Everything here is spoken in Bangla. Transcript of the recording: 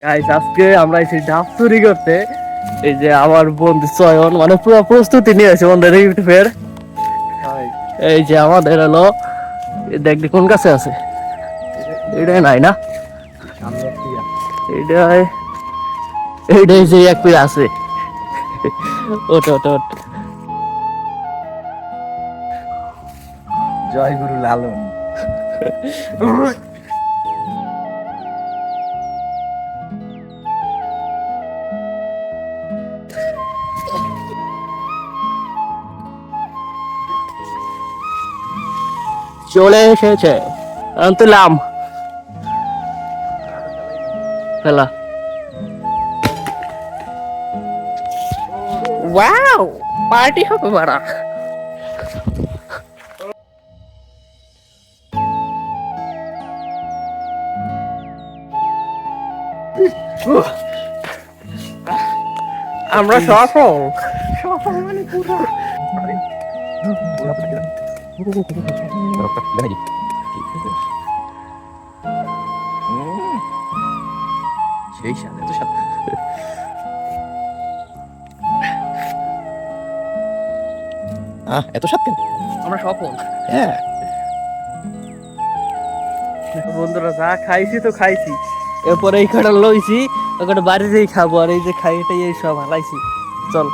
গাইস আজকে আমরা এসেছি ডাব চুরি করতে। এই যে আমার বন্ধু চয়ন মানে পুরো প্রস্তুতি নিয়েছে বন্ধুদের ইউটিউবের। এই যে আমাদের হলো দেখবি কোন কাছে আছে, এটাই নাই না, এটাই এইটাই যে এক পিস আছে। ওট ওট ওট। জয় গুরু লালন। চলে এসেছে, তুলাম ফেলা। ওয়াও, পার্টি হবে বাড়া। আমরা সফল সফল মানে পুরো। সেই সাথে তো সাথে এত সাত কেন? আমরা সফল। হ্যাঁ বন্ধুরা যা খাইছি তো খাইছি, এরপরে এই কটা লইছি, ওখানে বাড়িতেই খাবো। আর এই যে খাইটাই এই সব হালাইছি। চল।